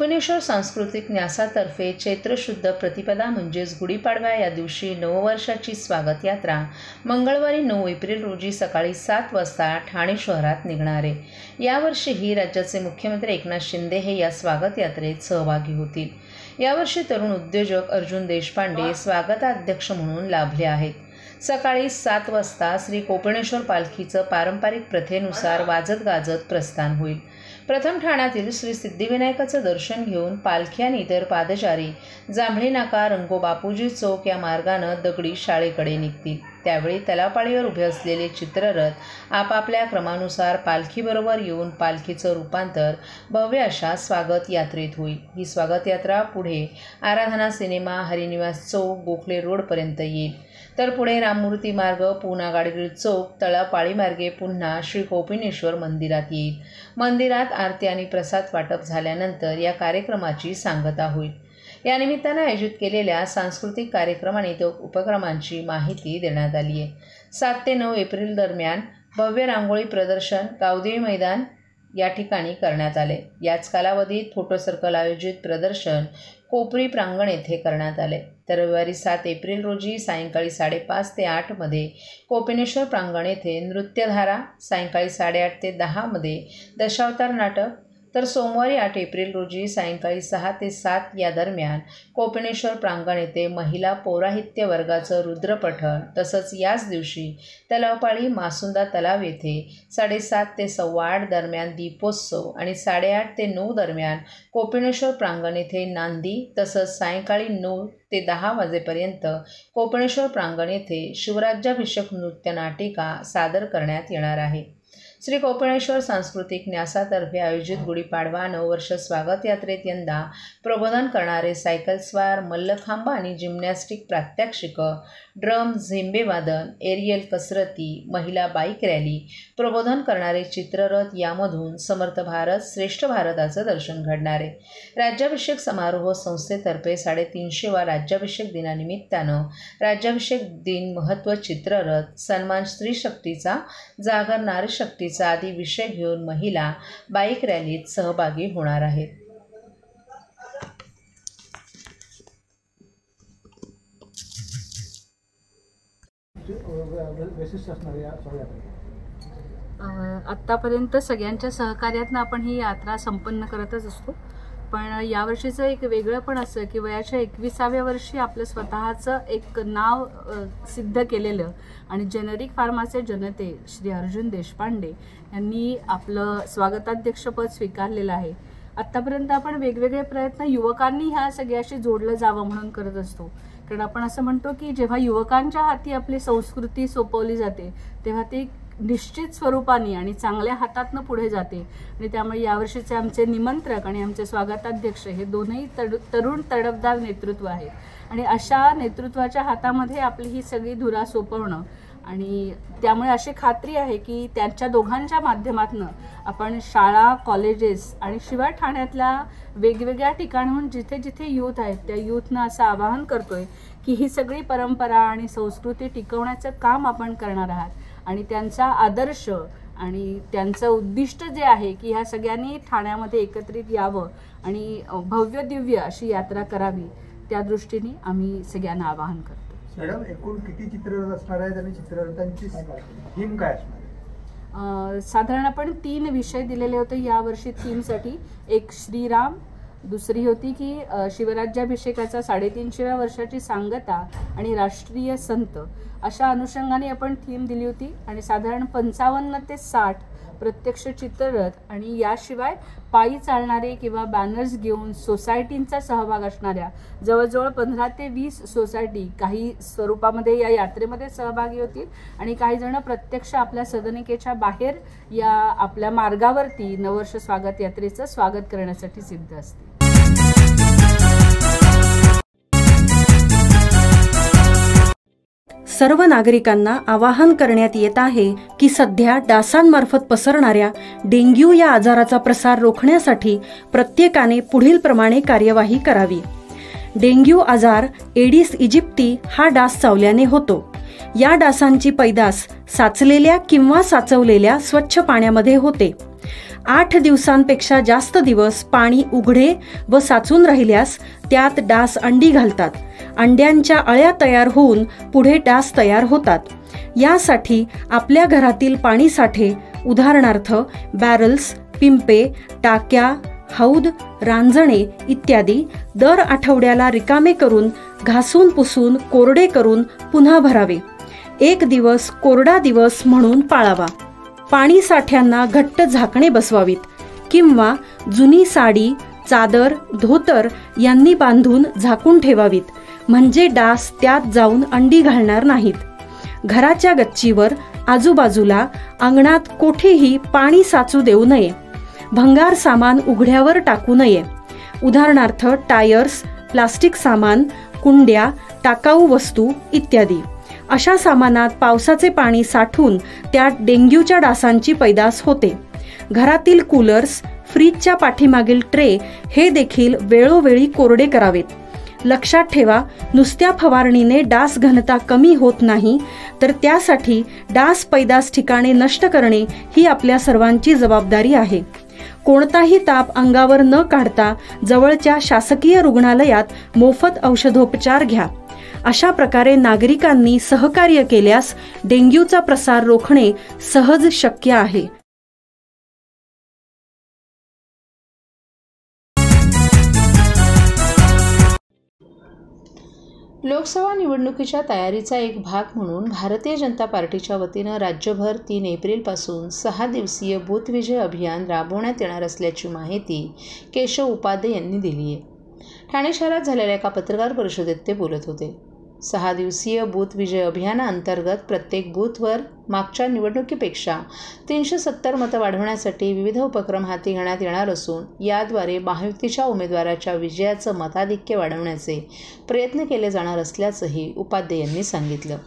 कोपिनेश्वर सांस्कृतिक न्यासातर्फे चैत्र शुद्ध प्रतिपदा म्हणजेच गुढीपाडव्या या दिवशी नववर्षाची स्वागत यात्रा मंगळवारी 9 एप्रिल रोजी सकाळी 7 वाजता ठाणे शहरात निघणार आहे। यावर्षीही राज्याचे मुख्यमंत्री एकनाथ शिंदे हे या स्वागत यात्रेत सहभागी होतील। यावर्षी तरुण उद्योजक अर्जुन देशपांडे स्वागताध्यक्ष म्हणून लाभले आहेत। सकाळी 7 वाजता श्री कोपिनेश्वर पालखीचं पारंपरिक प्रथेनुसार वाजत गाजत प्रस्थान होईल। प्रथम ठाण्यातील श्री सिद्धिविनायकाचं दर्शन घेऊन पालखी आणि इतर पादचारी जांभळी नाका रंगो बापूजी चौक या मार्गानं दगडी शाळेकडे निघतील। त्यावेळी तलावपाळीवर उभे असलेले चित्ररथ आपापल्या क्रमानुसार पालखीबरोबर येऊन पालखीचं रूपांतर भव्य अशा स्वागत यात्रेत होईल। ही स्वागत यात्रा पुढे आराधना सिनेमा हरिनिवास चौक गोखले रोडपर्यंत येईल, तर पुढे राममूर्ती मार्ग पुन्हा गाडगीळ चौक तळापाळी मार्गे पुन्हा श्री कोपिनेश्वर मंदिरात येईल। मंदिरात आरती आणि प्रसाद वाटप झाल्यानंतर या कार्यक्रमाची सांगता होईल। या निमित्तानं आयोजित केलेल्या सांस्कृतिक कार्यक्रम आणि उपक्रमांची माहिती देण्यात आली आहे। 7 ते 9 एप्रिल दरम्यान भव्य रांगोळी प्रदर्शन गावदेवी मैदान या ठिकाणी करण्यात आले। याच कालावधीत फोटो सर्कल आयोजित प्रदर्शन कोपरी प्रांगण येथे करण्यात आले। तर रविवारी 7 एप्रिल रोजी सायंकाळी 5:30 ते 8 मध्ये कोपिनेश्वर प्रांगण येथे नृत्यधारा, सायंकाळी 8:30 ते 10 मध्ये दशावतार नाटक, तर सोमवारी 8 एप्रिल रोजी सायंकाळी 6 ते 7 या दरम्यान कोपिनेश्वर प्रांगण येथे महिला पौराहित्य वर्गाचं रुद्रपठण, तसंच याच दिवशी तलावपाळी मासुंदा तलाव येथे 7:30 ते 8:15 दरम्यान दीपोत्सव आणि 8:30 ते 9 दरम्यान कोपिनेश्वर प्रांगण येथे नांदी, तसंच सायंकाळी 9 ते 10 वाजेपर्यंत कोपिनेश्वर प्रांगण येथे शिवराज्याभिषेक नृत्य नाटिका सादर करण्यात येणार आहे। श्री कोपिनेश्वर सांस्कृतिक न्यासातर्फे आयोजित गुढीपाडवा नववर्ष स्वागत यात्रेत यंदा प्रबोधन करणारे सायकल स्वार, मल्लखांब आणि जिम्नॅस्टिक प्रात्यक्षिकं, ड्रम, झेंबे वादन, एरियल कसरती, महिला बाईक रॅली, प्रबोधन करणारे चित्ररथ यामधून समर्थ भारत, श्रेष्ठ भारताचं दर्शन घडणार आहे। राज्याभिषेक समारोह संस्थेतर्फे 350वा राज्याभिषेक दिनानिमित्तानं राज्याभिषेक दिन महत्त्व चित्ररथ, सन्मान स्त्री शक्तीचा, जागर नारी शक्ती आदी विषय घेऊन महिला बाईक रॅलीत सहभागी होणार आहेत। आत्तापर्यंत सगळ्यांच्या सहकार्यातनं आपण ही यात्रा संपन्न करतच असतो, पण यावर्षीचं एक वेगळं पण असं की वयाच्या 21व्या वर्षी आपलं स्वतःचं एक नाव सिद्ध केलेलं आणि जेनेरिक फार्माचे जनते श्री अर्जुन देशपांडे यांनी आपलं स्वागताध्यक्षपद स्वीकारलेलं आहे। आत्तापर्यंत आपण वेगवेगळे प्रयत्न युवकांनी ह्या सगळ्याशी जोडलं जावं म्हणून करत असतो, कारण आपण असं म्हणतो की जेव्हा युवकांच्या हाती आपली संस्कृती सोपवली जाते तेव्हा ती निश्चित स्वरूपाने आणि चांगल्या हातातनं पुढे जाते। आणि त्यामुळे यावर्षीचे आमचे निमंत्रक आणि आमचे स्वागताध्यक्ष हे दोनही तरुण तडफदार नेतृत्व आहेत आणि अशा नेतृत्वाच्या हातामध्ये आपली ही सगळी धुरा सोपवणं आणि त्यामुळे अशी खात्री आहे की त्यांच्या दोघांच्या माध्यमातून आपण शाळा, कॉलेजेस आणि शिवाय ठाण्यातल्या वेगवेगळ्या ठिकाणाहून जिथे जिथे यूथ आहेत त्या यूथनं असं आवाहन करतोय की ही सगळी परंपरा आणि संस्कृती टिकवण्याचं काम आपण करणार आहात आणि त्यांचा आदर्श आणि त्यांचं उद्दिष्ट जे आहे की ह्या सगळ्यांनी ठाण्यामध्ये एकत्रित यावं आणि भव्य दिव्य अशी यात्रा करावी, त्या दृष्टीने आम्ही सगळ्यांना आवाहन करतो। मॅडम, एकूण किती चित्ररथ असणार आहेत आणि चित्ररथांची थीम काय असणार? साधारण आपण 3 विषय दिलेले होते यावर्षी थीमसाठी। एक श्रीराम, दुसरी होती की शिवराज्याभिषेकाचा 350व्या वर्षाची सांगता आणि राष्ट्रीय संत, अशा अनुषंगाने आपण थीम दिली होती आणि साधारण 55 ते 60 प्रत्यक्ष चित्ररथ आणि याशिवाय पायी चालणारे किंवा बॅनर्स घेऊन सोसायटींचा सहभाग असणाऱ्या जवळजवळ 15 ते 20 सोसायटी काही स्वरूपामध्ये या यात्रेमध्ये सहभागी होतील आणि काही जण प्रत्यक्ष आपल्या सदनिकेच्या बाहेर या आपल्या मार्गावरती नववर्ष स्वागत यात्रेचं स्वागत करण्यासाठी सिद्ध असतील। सर्व नागरिकांना आवाहन करण्यात येत आहे की सध्या डासांमार्फत पसरणाऱ्या डेंग्यू या आजाराचा प्रसार रोखण्यासाठी प्रत्येकाने पुढीलप्रमाणे कार्यवाही करावी। डेंग्यू आजार एडिस इजिप्ती हा डास चावल्याने होतो। या डासांची पैदास साचलेल्या किंवा साचवलेल्या स्वच्छ पाण्यामध्ये होते। 8 दिवसांपेक्षा जास्त दिवस पाणी उघडे व साचून राहिल्यास त्यात डास अंडी घालतात. अंड्यांच्या अळ्या तयार होऊन पुढे डास तयार होतात. यासाठी आपल्या घरातील पाणी साठे उदाहरणार्थ बॅरल्स, पिंपे, टाक्या, हौद, रांजणे इत्यादी दर आठवड्याला रिकामे करून घासून पुसून कोरडे करून पुन्हा भरावे. 1 दिवस कोरडा दिवस म्हणून पाळावा. पाणी साठ्यांना घट्ट झाकणे बसवावीत किंवा जुनी साडी, चादर, धोतर यांनी बांधून झाकून ठेवावीत, म्हणजे डास त्यात जाऊन अंडी घालणार नाहीत. घराच्या गच्चीवर, आजूबाजूला, अंगणात कोठेही पाणी साचू देऊ नये. भंगार सामान उघड्यावर टाकू नये. उदाहरणार्थ टायर्स, प्लास्टिक सामान, कुंड्या, टाकाऊ वस्तू इत्यादी. अशा सामानात पावसाचे पाणी साठून त्यात डेंग्यूच्या डासांची पैदास होते. घरातील कूलर्स, फ्रीजच्या पाठीमागील ट्रे हे देखील वेळोवेळी कोरडे करावेत. लक्षात ठेवा, नुसत्या फवारणीने डास घनता कमी होत नाही, तर त्यासाठी डास पैदास ठिकाणे नष्ट करणे ही आपल्या सर्वांची जबाबदारी आहे. कोणताही ताप अंगावर न काढता जवळच्या शासकीय रुग्णालयात मोफत औषधोपचार घ्या. अशा प्रकारे नागरिकांनी सहकार्य केल्यास डेंग्यूचा प्रसार रोखणे सहज शक्य आहे. लोकसभा निवडणुकीच्या तयारीचा एक भाग म्हणून भारतीय जनता पार्टीच्या वतीनं राज्यभर 3 एप्रिलपासून 6 दिवसीय बूथ विजय अभियान राबवण्यात येणार असल्याची माहिती केशव उपाध्ये यांनी दिली आहे. ठाणे शहरात झालेल्या एका पत्रकार परिषदेत ते बोलत होते. 6 दिवसीय बूथ विजय अभियानाअंतर्गत प्रत्येक बूथवर मागच्या निवडणुकीपेक्षा 370 मतं वाढवण्यासाठी विविध उपक्रम हाती घेण्यात येणार असून याद्वारे महायुतीच्या उमेदवाराच्या विजयाचं मताधिक्य वाढवण्याचे प्रयत्न केले जाणार असल्याचंही उपाध्ये यांनी सांगितलं.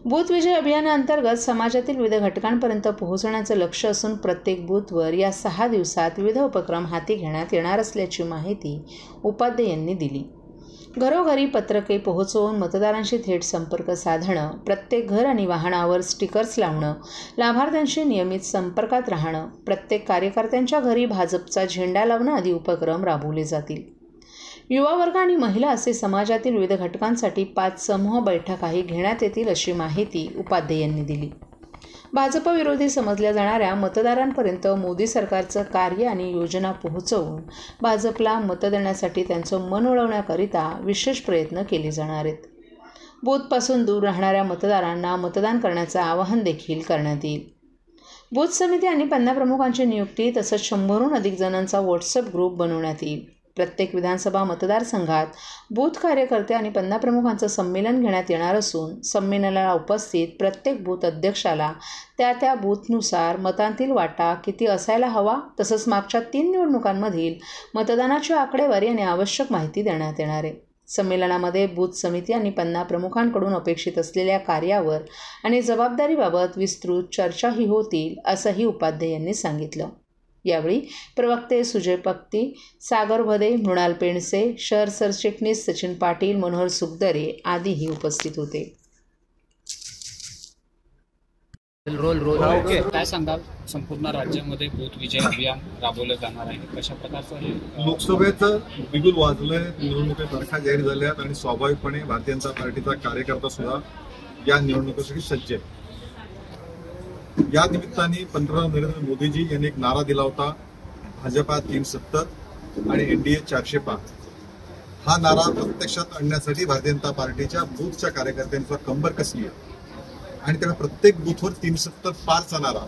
बूथ विजय अभियानाअंतर्गत समाजातील विविध घटकांपर्यंत पोहोचण्याचं लक्ष्य असून प्रत्येक बूथवर या 6 दिवसात विविध उपक्रम हाती घेण्यात येणार असल्याची माहिती उपाध्ये यांनी दिली. घरोघरी पत्रके पोहोचवून मतदारांशी थेट संपर्क साधणं, प्रत्येक घर आणि वाहनावर स्टिकर्स लावणं, लाभार्थ्यांशी नियमित संपर्कात राहणं, प्रत्येक कार्यकर्त्यांच्या घरी भाजपचा झेंडा लावणं आदी उपक्रम राबवले जातील. युवा वर्ग आणि महिला असे समाजातील विविध घटकांसाठी 5 समूह बैठकाही घेण्यात येतील अशी माहिती उपाध्ये यांनी दिली. भाजप विरोधी समजल्या जाणाऱ्या मतदारांपर्यंत मोदी सरकारचं कार्य आणि योजना पोहोचवून भाजपला मत देण्यासाठी त्यांचं मन वळवण्याकरिता विशेष प्रयत्न केले जाणार आहेत. बूथपासून दूर राहणाऱ्या मतदारांना मतदान करण्याचं आवाहन देखील करण्यात येईल. बूथ समिती आणि पन्नाप्रमुखांची नियुक्ती तसंच 100हून अधिक जणांचा व्हॉट्सअप ग्रुप बनवण्यात येईल. प्रत्येक विधानसभा मतदारसंघात बूथ कार्यकर्ते आणि पन्नाप्रमुखांचं संमेलन घेण्यात येणार असून संमेलनाला उपस्थित प्रत्येक बूथ अध्यक्षाला त्या बूथनुसार मतांतील वाटा किती असायला हवा तसंच मागच्या 3 निवडणुकांमधील मतदानाची आकडेवारी आणि आवश्यक माहिती देण्यात येणार आहे. संमेलनामध्ये बूथ समिती आणि पन्नाप्रमुखांकडून अपेक्षित असलेल्या कार्यावर आणि जबाबदारीबाबत विस्तृत चर्चाही होतील असंही उपाध्ये यांनी सांगितलं. यावेळी प्रवक्ते सुजय पक्ती, सागर भदे, मृणाल पेंडसे, शहर सरचिटणीस सचिन पाटील, मनोहर सुखदरे आदीही उपस्थित होते. काय सांगाल, संपूर्ण राज्यामध्ये बूथ विजय अभियान राबवलं जाणार आहे, कशा प्रकारचं? लोकसभेचं बिगुल वाजलंय, निवडणुकी तारखा जाहीर झाल्यात आणि स्वाभाविकपणे भारतीय जनता पार्टीचा कार्यकर्ता सुद्धा या निवडणुकीसाठी सज्ज आहे. या निमित्ताने पंतप्रधान नरेंद्र मोदीजी यांनी एक नारा दिला होता, भाजपा 370 आणि एनडीए 400 पार. हा नारा प्रत्यक्षात आणण्यासाठी भारतीय जनता पार्टीच्या बूथच्या कार्यकर्त्यांचा कंबर कसली आहे आणि त्याला प्रत्येक बूथवर 370 पारचा नारा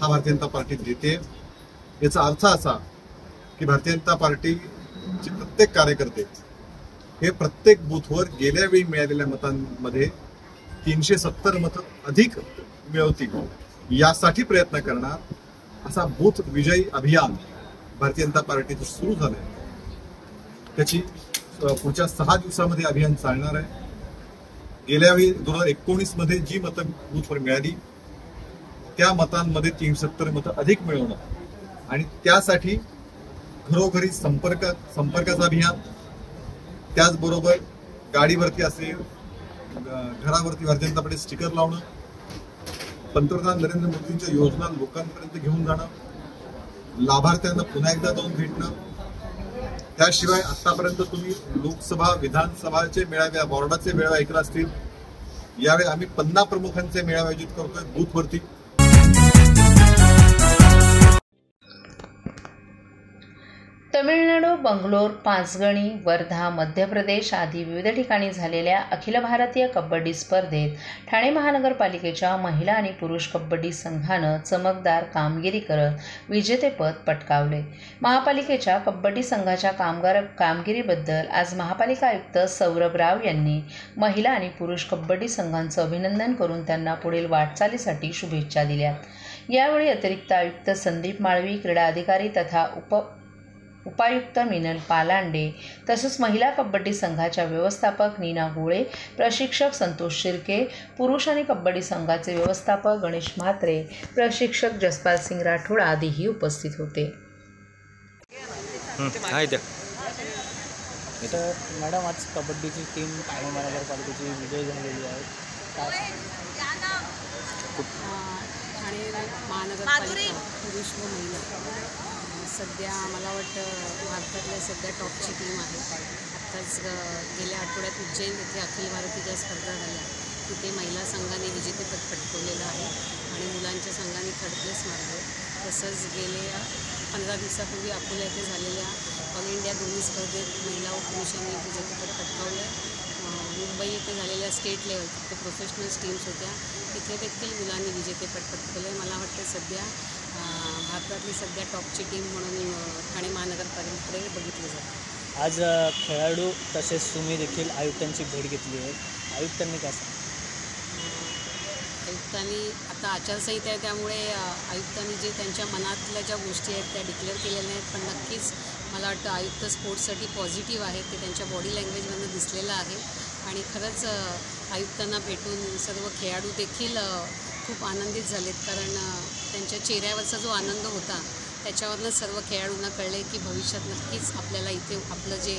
हा भारतीय जनता पार्टी देते. याचा अर्थ असा की भारतीय जनता पार्टीचे प्रत्येक कार्यकर्ते हे प्रत्येक बूथवर गेल्या वेळी मिळालेल्या मतांमध्ये 370 मतं अधिक मिळवतील यासाठी प्रयत्न करणार असा बूथ विजयी अभियान भारतीय जनता पार्टीचं सुरू झालंय. त्याची पुढच्या 6 दिवसामध्ये अभियान चालणार आहे. गेल्या वेळी 2019 मध्ये जी मतं बूथवर मिळाली त्या मतांमध्ये 370 मतं अधिक मिळवणं आणि त्यासाठी घरोघरी संपर्काचं अभियान, त्याचबरोबर गाडीवरती असेल, घरावरती भारतीय जनता पार्टी स्टिकर लावणं, पंतप्रधान नरेंद्र मोदींच्या योजना लोकांपर्यंत घेऊन जाणं लाभार्थ्यांना पुन्हा एकदा जाऊन भेटणं, त्याशिवाय आतापर्यंत तुम्ही लोकसभा विधानसभाचे मेळावे, बोर्डाचे मेळावे ऐकले असतील. यावेळी आम्ही 50 प्रमुखांचे मेळावे आयोजित करतोय बूथवरती. तमिळनाडू, बंगलोर, पाचगणी, वर्धा, मध्य प्रदेश आदी विविध ठिकाणी झालेल्या अखिल भारतीय कबड्डी स्पर्धेत ठाणे महानगरपालिकेच्या महिला आणि पुरुष कबड्डी संघानं चमकदार कामगिरी करत विजेतेपद पटकावले. महापालिकेच्या कबड्डी संघाच्या कामगिरीबद्दल आज महापालिका आयुक्त सौरभ राव यांनी महिला आणि पुरुष कबड्डी संघांचं अभिनंदन करून त्यांना पुढील वाटचालीसाठी शुभेच्छा दिल्यात. यावेळी अतिरिक्त आयुक्त संदीप माळवी, क्रीडा अधिकारी तथा उपायुक्त मिनल पालांडे तसंच महिला कबड्डी संघाच्या व्यवस्थापक नीना गोळे, प्रशिक्षक संतोष शिर्के, पुरुष आणि कबड्डी संघाचे व्यवस्थापक गणेश म्हात्रे, प्रशिक्षक जसपाल सिंग राठोड आदीही उपस्थित होते. तर मॅडम, आज कबड्डीची टीम ठाणे महानगरपालिकेची विजय झालेली आहे. ठाणे महानगरपालिका पुरुष व महिला सध्या मला वाटतं भारतातल्या सध्या टॉपची टीम आहे. आत्ताच गेल्या आठवड्यात उज्जैन येथे अखिल भारतीय स्पर्धा झाल्या. तिथे महिला संघाने विजेतेपद पटकवलेलं आहे आणि मुलांच्या संघाने थर्ड प्लेस मारले. तसंच गेल्या 15 दिवसापूर्वी अकोला येथे झालेल्या ऑल इंडिया दोन्ही स्पर्धेत महिला व पुरुषांनी विजेतेपद पटकावले. मुंबई येथे झालेल्या स्टेट लेवल तिथे प्रोफेशनल्स टीम्स होत्या, तिथे देखील मुलांनी विजेतेपद पटकवले. मला वाटतं सध्या भारतातली सध्या टॉपची टीम म्हणून ठाणे महानगरपालिकेकडे बघितली जाते. आज खेळाडू तसेच तुम्ही देखील आयुक्तांची भेट घेतली आहे. आयुक्तांनी काय सांगितलं? आयुक्तांनी आता आचारसंहिता आहे त्यामुळे आयुक्तांनी जे त्यांच्या मनातल्या ज्या गोष्टी आहेत त्या डिक्लेअर केलेल्या नाहीत, पण नक्कीच मला वाटतं आयुक्त स्पोर्ट्ससाठी पॉझिटिव्ह आहेत. ते त्यांच्या बॉडी लँग्वेजमधून दिसलेलं आहे आणि खरंच आयुक्तांना भेटून सर्व खेळाडू देखील खूप आनंदित झालेत, कारण त्यांच्या चेहऱ्यावरचा जो आनंद होता त्याच्यावरनं सर्व खेळाडूंना कळले की भविष्यात नक्कीच आपल्याला इथे आपलं जे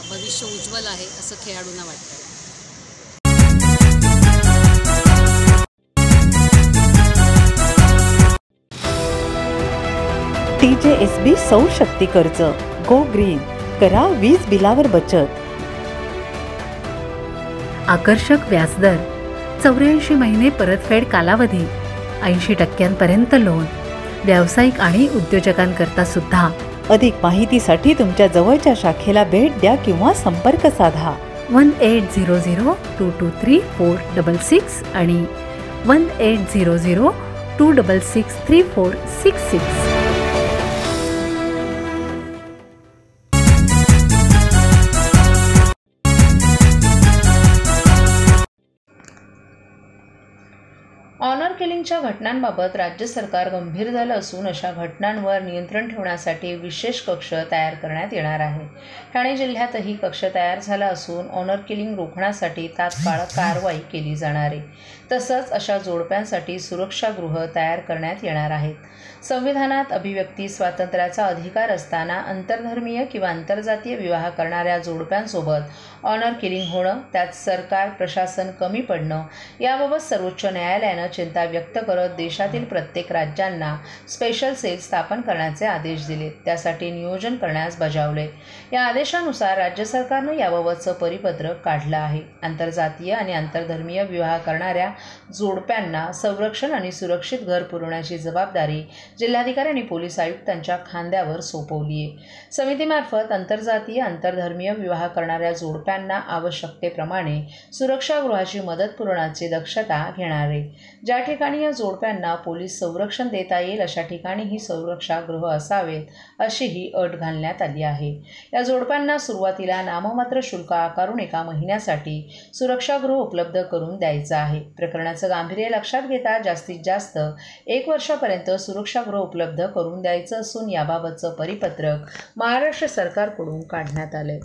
भविष्य उज्ज्वल आहे असं खेळाडूंना वाटतं. TJSB सौर शक्ती कर्ज, गो ग्रीन, करा वीज बिलावर बचत. आकर्षक व्याजदर, 84 महिने परतफेड कालावधी, 80% लोन, व्यावसायिक आणि उद्योजकांकरता सुद्धा. अधिक माहितीसाठी तुमच्या जवळच्या शाखेला भेट द्या किंवा संपर्क साधा. 1800-223-466 आणि 1800-266-3466. ऑनर किलिंगच्या घटनांबाबत राज्य सरकार गंभीर झालं असून अशा घटनांवर नियंत्रण ठेवण्यासाठी विशेष कक्ष तयार करण्यात येणार आहे. ठाणे जिल्ह्यातही कक्ष तयार झाला असून ऑनर किलिंग रोखण्यासाठी तात्काळ कारवाई केली जाणार आहे. तसंच अशा जोडप्यांसाठी सुरक्षागृह तयार करण्यात येणार आहेत. संविधानात अभिव्यक्ती स्वातंत्र्याचा अधिकार असताना आंतरधर्मीय किंवा आंतरजातीय विवाह करणाऱ्या जोडप्यांसोबत ऑनर किलिंग होणं, त्यात सरकार प्रशासन कमी पडणं याबाबत सर्वोच्च न्यायालयानं चिंता व्यक्त करत देशातील प्रत्येक राज्यांना स्पेशल सेल स्थापन करण्याचे आदेश दिले, त्यासाठी नियोजन करण्यास बजावले. या आदेशानुसार राज्य सरकारनं याबाबतचं परिपत्रक काढलं आहे. आंतरजातीय आणि आंतरधर्मीय विवाह करणाऱ्या जोडप्यांना संरक्षण आणि सुरक्षित घर पुरवण्याची जबाबदारी जिल्हाधिकारी आणि पोलीस आयुक्तांच्या खांद्यावर सोपवली आहे. समितीमार्फत आंतरजातीय आंतरधर्मीय विवाह करणाऱ्या जोडप्यांना आवश्यकतेप्रमाणे सुरक्षागृहाची मदत पुरवण्याची दक्षता घेणार आहे. ज्या ठिकाणी या जोडप्यांना पोलीस संरक्षण देता येईल अशा ठिकाणी ही सुरक्षागृह असावेत अशीही अट घालण्यात आली आहे. या जोडप्यांना सुरुवातीला नाममात्र शुल्क आकारून 1 महिन्यासाठी सुरक्षागृह उपलब्ध करून द्यायचं आहे. प्रकरणाचं गांभीर्य लक्षात घेता जास्तीत जास्त 1 वर्षापर्यंत सुरक्षागृह उपलब्ध करून द्यायचं असून याबाबतचं परिपत्रक महाराष्ट्र सरकारकडून काढण्यात आलंय.